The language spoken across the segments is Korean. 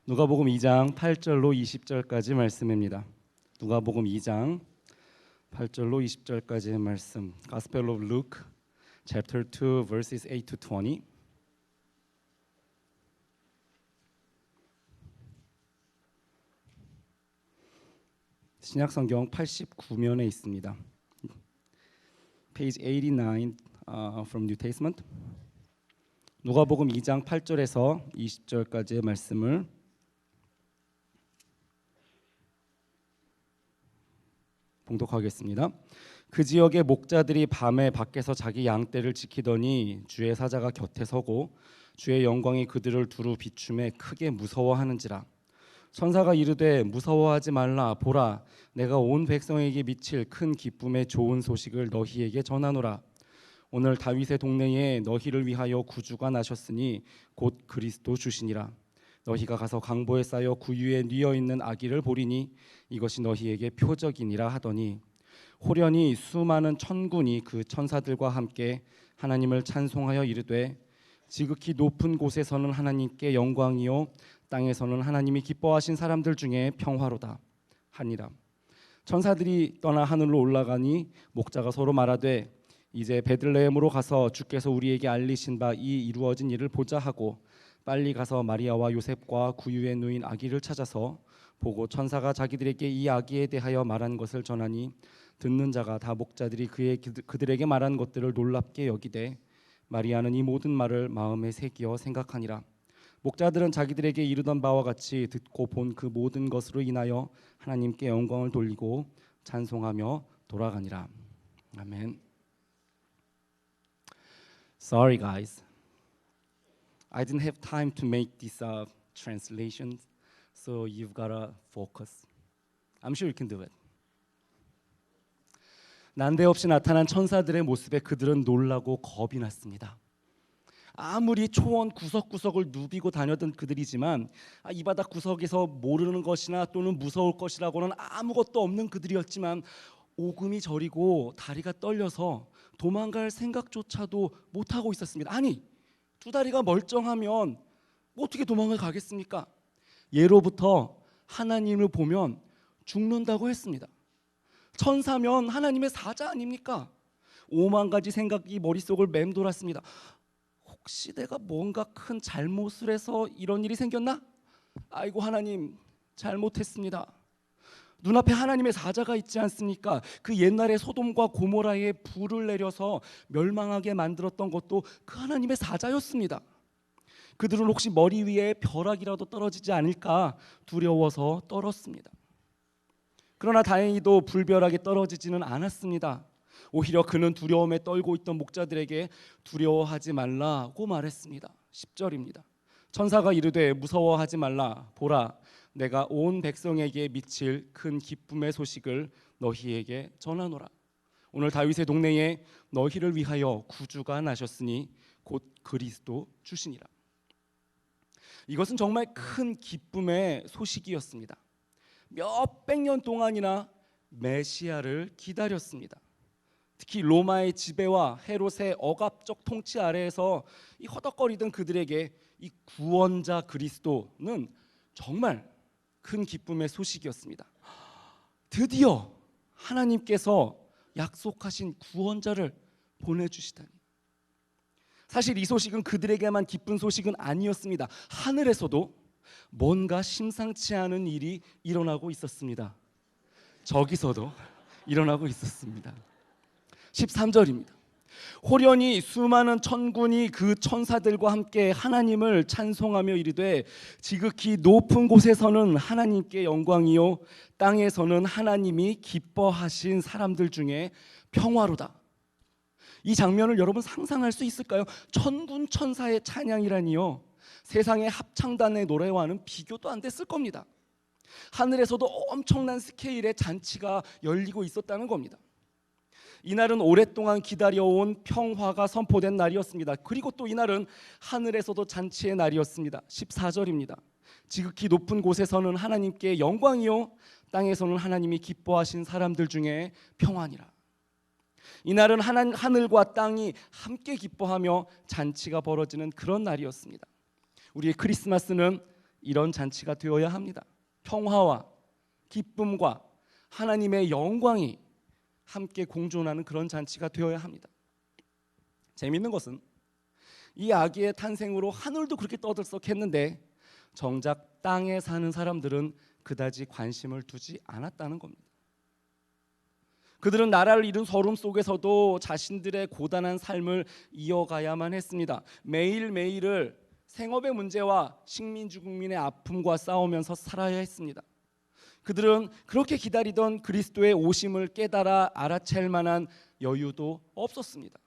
누가복음 2장 8절로 20절까지 말씀입니다. 누가복음 2장 8절로 20절까지의 말씀. Gospel of Luke, chapter 2, verses 8 to 20. 신약 성경 89면에 있습니다. Page 89 from New Testament. 누가복음 2장 8절에서 20절까지의 말씀을 봉독하겠습니다. 그 지역의 목자들이 밤에 밖에서 자기 양떼를 지키더니 주의 사자가 곁에 서고 주의 영광이 그들을 두루 비춤에 크게 무서워하는지라. 천사가 이르되 무서워하지 말라. 보라, 내가 온 백성에게 미칠 큰 기쁨의 좋은 소식을 너희에게 전하노라. 오늘 다윗의 동네에 너희를 위하여 구주가 나셨으니 곧 그리스도 주시니라. 너희가 가서 강보에 쌓여 구유에 뉘어 있는 아기를 보리니 이것이 너희에게 표적이니라 하더니 호련히 수많은 천군이 그 천사들과 함께 하나님을 찬송하여 이르되 지극히 높은 곳에서는 하나님께 영광이요 땅에서는 하나님이 기뻐하신 사람들 중에 평화로다 하니라. 천사들이 떠나 하늘로 올라가니 목자가 서로 말하되 이제 베들레헴으로 가서 주께서 우리에게 알리신 바 이 이루어진 일을 보자 하고 빨리 가서 마리아와 요셉과 구유에 누인 아기를 찾아서 보고 천사가 자기들에게 이 아기에 대하여 말한 것을 전하니 듣는 자가 다 목자들이 그들에게 말한 것들을 놀랍게 여기되 마리아는 이 모든 말을 마음에 새기어 생각하니라. 목자들은 자기들에게 이르던 바와 같이 듣고 본 그 모든 것으로 인하여 하나님께 영광을 돌리고 찬송하며 돌아가니라. 아멘. Sorry guys, I didn't have time to make this translation, so you've gotta focus. I'm sure you can do it. 난데없이 나타난 천사들의 모습에 그들은 놀라고 겁이 났습니다. 아무리 초원 구석구석을 누비고 다녔던 그들이지만 이 바닥 구석에서 모르는 것이나 또는 무서울 것이라고는 아무것도 없는 그들이었지만 오금이 저리고 다리가 떨려서 도망갈 생각조차도 못하고 있었습니다. 아니, 두 다리가 멀쩡하면 어떻게 도망을 가겠습니까? 예로부터 하나님을 보면 죽는다고 했습니다. 천사면 하나님의 사자 아닙니까? 5만 가지 생각이 머릿속을 맴돌았습니다. 혹시 내가 뭔가 큰 잘못을 해서 이런 일이 생겼나? 아이고 하나님, 잘못했습니다. 눈앞에 하나님의 사자가 있지 않습니까? 그 옛날에 소돔과 고모라에 불을 내려서 멸망하게 만들었던 것도 그 하나님의 사자였습니다. 그들은 혹시 머리 위에 벼락이라도 떨어지지 않을까 두려워서 떨었습니다. 그러나 다행히도 불벼락이 떨어지지는 않았습니다. 오히려 그는 두려움에 떨고 있던 목자들에게 두려워하지 말라고 말했습니다. 10절입니다. 천사가 이르되 무서워하지 말라. 보라, 내가 온 백성에게 미칠 큰 기쁨의 소식을 너희에게 전하노라. 오늘 다윗의 동네에 너희를 위하여 구주가 나셨으니 곧 그리스도 주시니라. 이것은 정말 큰 기쁨의 소식이었습니다. 몇백 년 동안이나 메시아를 기다렸습니다. 특히 로마의 지배와 헤롯의 억압적 통치 아래에서 이 허덕거리던 그들에게 이 구원자 그리스도는 정말 큰 기쁨의 소식이었습니다. 드디어 하나님께서 약속하신 구원자를 보내주시다니. 사실 이 소식은 그들에게만 기쁜 소식은 아니었습니다. 하늘에서도 뭔가 심상치 않은 일이 일어나고 있었습니다. 저기서도 일어나고 있었습니다. 13절입니다. 호련히 수많은 천군이 그 천사들과 함께 하나님을 찬송하며 이르되 지극히 높은 곳에서는 하나님께 영광이요 땅에서는 하나님이 기뻐하신 사람들 중에 평화로다. 이 장면을 여러분 상상할 수 있을까요? 천군 천사의 찬양이라니요, 세상의 합창단의 노래와는 비교도 안 됐을 겁니다. 하늘에서도 엄청난 스케일의 잔치가 열리고 있었다는 겁니다. 이날은 오랫동안 기다려온 평화가 선포된 날이었습니다. 그리고 또 이날은 하늘에서도 잔치의 날이었습니다. 14절입니다. 지극히 높은 곳에서는 하나님께 영광이요 땅에서는 하나님이 기뻐하신 사람들 중에 평안이라. 이날은 하늘과 땅이 함께 기뻐하며 잔치가 벌어지는 그런 날이었습니다. 우리의 크리스마스는 이런 잔치가 되어야 합니다. 평화와 기쁨과 하나님의 영광이 함께 공존하는 그런 잔치가 되어야 합니다. 재미있는 것은 이 아기의 탄생으로 하늘도 그렇게 떠들썩했는데 정작 땅에 사는 사람들은 그다지 관심을 두지 않았다는 겁니다. 그들은 나라를 잃은 서름 속에서도 자신들의 고단한 삶을 이어가야만 했습니다. 매일매일을 생업의 문제와 식민지 국민의 아픔과 싸우면서 살아야 했습니다. 그들은 그렇게 기다리던 그리스도의 오심을 깨달아 알아챌 만한 여유도 없었습니다.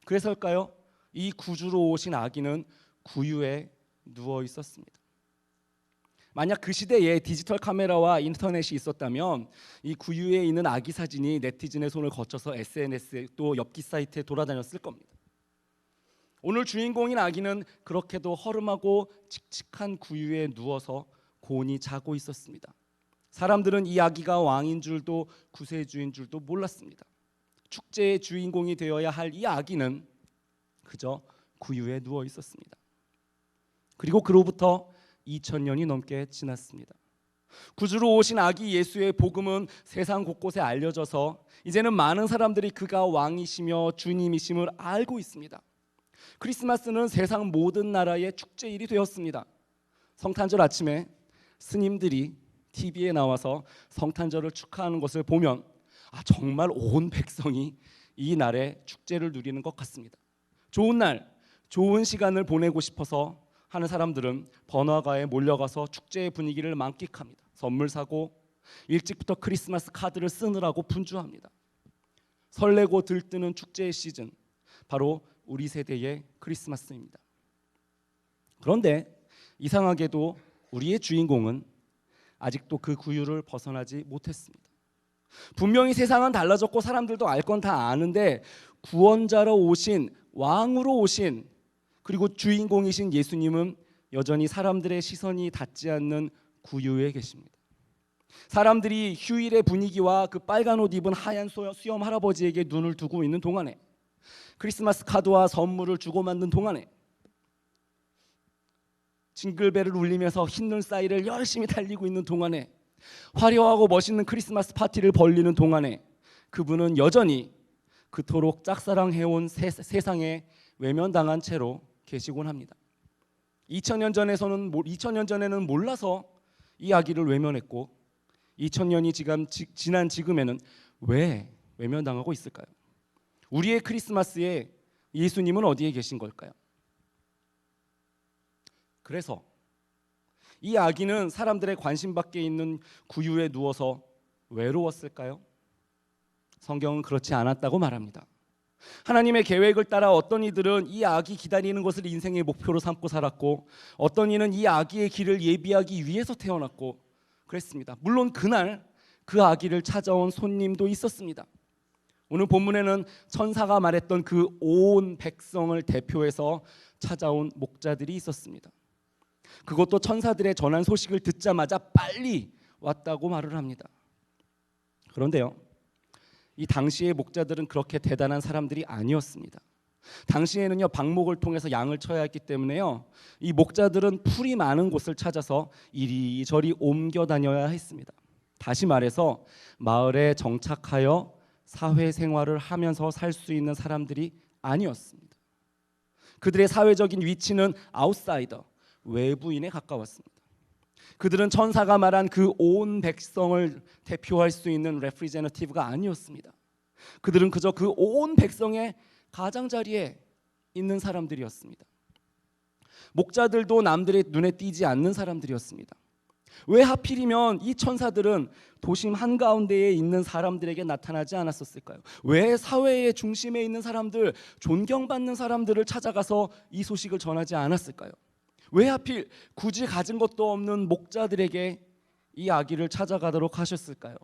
그래서일까요? 이 구주로 오신 아기는 구유에 누워 있었습니다. 만약 그 시대에 디지털 카메라와 인터넷이 있었다면 이 구유에 있는 아기 사진이 네티즌의 손을 거쳐서 SNS 또 엽기 사이트에 돌아다녔을 겁니다. 오늘 주인공인 아기는 그렇게도 허름하고 칙칙한 구유에 누워서 곤히 자고 있었습니다. 사람들은 이 아기가 왕인 줄도 구세주인 줄도 몰랐습니다. 축제의 주인공이 되어야 할 이 아기는 그저 구유에 누워 있었습니다. 그리고 그로부터 2000년이 넘게 지났습니다. 구주로 오신 아기 예수의 복음은 세상 곳곳에 알려져서 이제는 많은 사람들이 그가 왕이시며 주님이심을 알고 있습니다. 크리스마스는 세상 모든 나라의 축제일이 되었습니다. 성탄절 아침에 스님들이 TV에 나와서 성탄절을 축하하는 것을 보면 정말 온 백성이 이 날에 축제를 누리는 것 같습니다. 좋은 날, 좋은 시간을 보내고 싶어서 하는 사람들은 번화가에 몰려가서 축제의 분위기를 만끽합니다. 선물 사고 일찍부터 크리스마스 카드를 쓰느라고 분주합니다. 설레고 들뜨는 축제의 시즌, 바로 우리 세대의 크리스마스입니다. 그런데 이상하게도 우리의 주인공은 아직도 그 구유를 벗어나지 못했습니다. 분명히 세상은 달라졌고 사람들도 알 건 다 아는데 구원자로 오신, 왕으로 오신, 그리고 주인공이신 예수님은 여전히 사람들의 시선이 닿지 않는 구유에 계십니다. 사람들이 휴일의 분위기와 그 빨간 옷 입은 하얀 수염 할아버지에게 눈을 두고 있는 동안에, 크리스마스 카드와 선물을 주고받는 동안에, 징글벨을 울리면서 흰눈 사이를 열심히 달리고 있는 동안에, 화려하고 멋있는 크리스마스 파티를 벌리는 동안에 그분은 여전히 그토록 짝사랑해온 세상에 외면당한 채로 계시곤 합니다. 2000년 전에는 몰라서 이 아기를 외면했고 2000년이 지난 지금에는 왜 외면당하고 있을까요? 우리의 크리스마스에 예수님은 어디에 계신 걸까요? 그래서 이 아기는 사람들의 관심 밖에 있는 구유에 누워서 외로웠을까요? 성경은 그렇지 않았다고 말합니다. 하나님의 계획을 따라 어떤 이들은 이 아기 기다리는 것을 인생의 목표로 삼고 살았고, 어떤 이는 이 아기의 길을 예비하기 위해서 태어났고 그랬습니다. 물론 그날 그 아기를 찾아온 손님도 있었습니다. 오늘 본문에는 천사가 말했던 그 온 백성을 대표해서 찾아온 목자들이 있었습니다. 그것도 천사들의 전한 소식을 듣자마자 빨리 왔다고 말을 합니다. 그런데요, 이 당시의 목자들은 그렇게 대단한 사람들이 아니었습니다. 당시에는요, 방목을 통해서 양을 쳐야 했기 때문에요, 이 목자들은 풀이 많은 곳을 찾아서 이리저리 옮겨 다녀야 했습니다. 다시 말해서 마을에 정착하여 사회생활을 하면서 살 수 있는 사람들이 아니었습니다. 그들의 사회적인 위치는 아웃사이더, 외부인에 가까웠습니다. 그들은 천사가 말한 그 온 백성을 대표할 수 있는 레프리제너티브가 아니었습니다. 그들은 그저 그 온 백성의 가장자리에 있는 사람들이었습니다. 목자들도 남들의 눈에 띄지 않는 사람들이었습니다. 왜 하필이면 이 천사들은 도심 한가운데에 있는 사람들에게 나타나지 않았었을까요? 왜 사회의 중심에 있는 사람들, 존경받는 사람들을 찾아가서 이 소식을 전하지 않았을까요? 왜 하필 굳이 가진 것도 없는 목자들에게 이 아기를 찾아가도록 하셨을까요?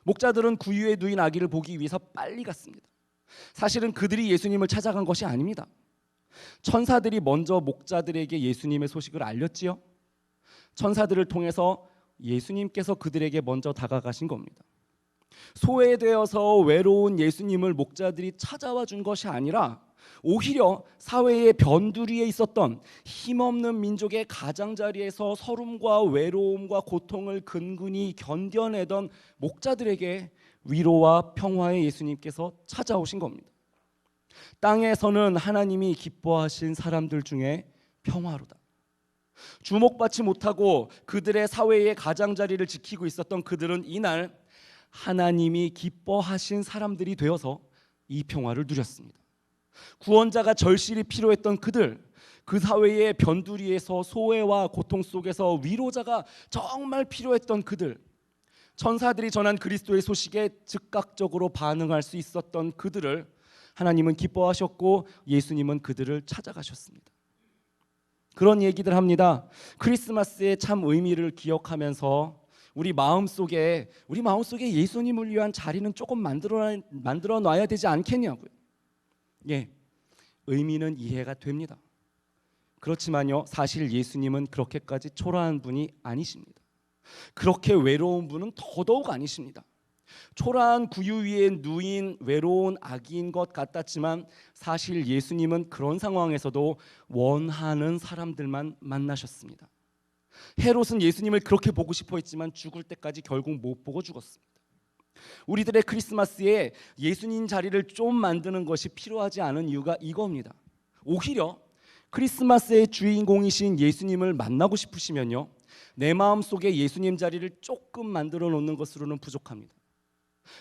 목자들은 구유에 누인 아기를 보기 위해서 빨리 갔습니다. 사실은 그들이 예수님을 찾아간 것이 아닙니다. 천사들이 먼저 목자들에게 예수님의 소식을 알렸지요. 천사들을 통해서 예수님께서 그들에게 먼저 다가가신 겁니다. 소외되어서 외로운 예수님을 목자들이 찾아와 준 것이 아니라 오히려 사회의 변두리에 있었던 힘없는 민족의 가장자리에서 서름과 외로움과 고통을 근근히 견뎌내던 목자들에게 위로와 평화의 예수님께서 찾아오신 겁니다. 땅에서는 하나님이 기뻐하신 사람들 중에 평화로다. 주목받지 못하고 그들의 사회의 가장자리를 지키고 있었던 그들은 이날 하나님이 기뻐하신 사람들이 되어서 이 평화를 누렸습니다. 구원자가 절실히 필요했던 그들, 그 사회의 변두리에서 소외와 고통 속에서 위로자가 정말 필요했던 그들, 천사들이 전한 그리스도의 소식에 즉각적으로 반응할 수 있었던 그들을 하나님은 기뻐하셨고 예수님은 그들을 찾아가셨습니다. 그런 얘기들 합니다. 크리스마스의 참 의미를 기억하면서 우리 마음속에 예수님을 위한 자리는 조금 만들어 놔야 되지 않겠냐고요. 예, 의미는 이해가 됩니다. 그렇지만요, 사실 예수님은 그렇게까지 초라한 분이 아니십니다. 그렇게 외로운 분은 더더욱 아니십니다. 초라한 구유 위에 누인 외로운 아기인 것 같았지만 사실 예수님은 그런 상황에서도 원하는 사람들만 만나셨습니다. 헤롯은 예수님을 그렇게 보고 싶어 했지만 죽을 때까지 결국 못 보고 죽었습니다. 우리들의 크리스마스에 예수님 자리를 좀 만드는 것이 필요하지 않은 이유가 이겁니다. 오히려 크리스마스의 주인공이신 예수님을 만나고 싶으시면요, 내 마음속에 예수님 자리를 조금 만들어 놓는 것으로는 부족합니다.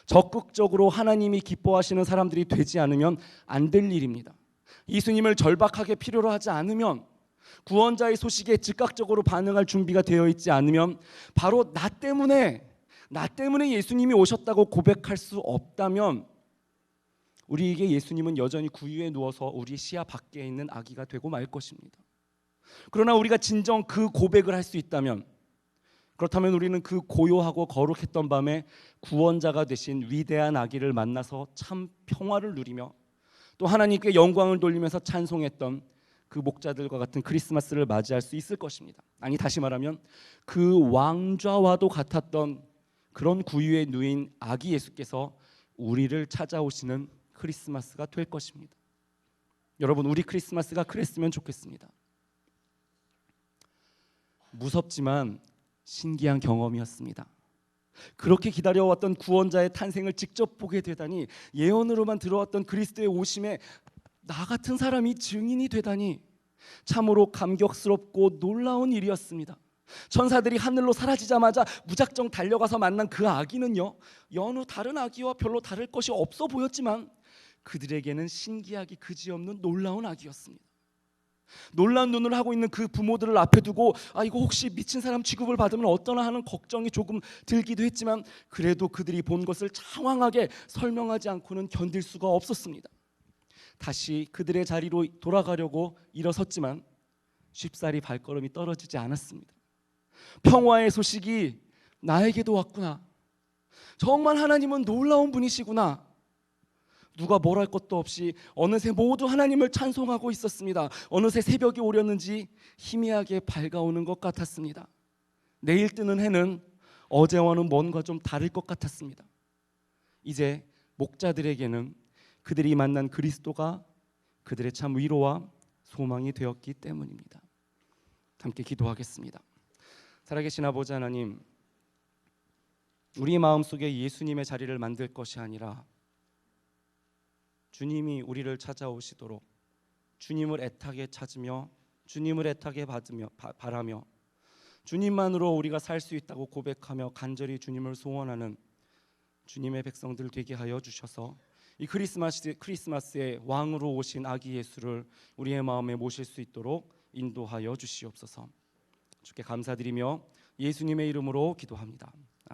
적극적으로 하나님이 기뻐하시는 사람들이 되지 않으면 안 될 일입니다. 예수님을 절박하게 필요로 하지 않으면, 구원자의 소식에 즉각적으로 반응할 준비가 되어 있지 않으면, 바로 나 때문에 예수님이 오셨다고 고백할 수 없다면 우리에게 예수님은 여전히 구유에 누워서 우리 시야 밖에 있는 아기가 되고 말 것입니다. 그러나 우리가 진정 그 고백을 할 수 있다면, 그렇다면 우리는 그 고요하고 거룩했던 밤에 구원자가 되신 위대한 아기를 만나서 참 평화를 누리며 또 하나님께 영광을 돌리면서 찬송했던 그 목자들과 같은 크리스마스를 맞이할 수 있을 것입니다. 아니, 다시 말하면 그 왕좌와도 같았던 그런 구유에 누인 아기 예수께서 우리를 찾아오시는 크리스마스가 될 것입니다. 여러분, 우리 크리스마스가 그랬으면 좋겠습니다. 무섭지만 신기한 경험이었습니다. 그렇게 기다려왔던 구원자의 탄생을 직접 보게 되다니, 예언으로만 들어왔던 그리스도의 오심에 나 같은 사람이 증인이 되다니 참으로 감격스럽고 놀라운 일이었습니다. 천사들이 하늘로 사라지자마자 무작정 달려가서 만난 그 아기는요, 여느 다른 아기와 별로 다를 것이 없어 보였지만 그들에게는 신기하기 그지없는 놀라운 아기였습니다. 놀란 눈을 하고 있는 그 부모들을 앞에 두고 이거 혹시 미친 사람 취급을 받으면 어떠나 하는 걱정이 조금 들기도 했지만 그래도 그들이 본 것을 장황하게 설명하지 않고는 견딜 수가 없었습니다. 다시 그들의 자리로 돌아가려고 일어섰지만 쉽사리 발걸음이 떨어지지 않았습니다. 평화의 소식이 나에게도 왔구나. 정말 하나님은 놀라운 분이시구나. 누가 뭘 할 것도 없이 어느새 모두 하나님을 찬송하고 있었습니다. 어느새 새벽이 오렸는지 희미하게 밝아오는 것 같았습니다. 내일 뜨는 해는 어제와는 뭔가 좀 다를 것 같았습니다. 이제 목자들에게는 그들이 만난 그리스도가 그들의 참 위로와 소망이 되었기 때문입니다. 함께 기도하겠습니다. 살아계신 아버지 하나님, 우리 마음속에 예수님의 자리를 만들 것이 아니라 주님이 우리를 찾아오시도록 주님을 애타게 찾으며 주님을 애타게 바라며 주님만으로 우리가 살 수 있다고 고백하며 간절히 주님을 소원하는 주님의 백성들 되게 하여 주셔서 이 크리스마스의 왕으로 오신 아기 예수를 우리의 마음에 모실 수 있도록 인도하여 주시옵소서. 주께 감사드리며 예수님의 이름으로 기도합니다.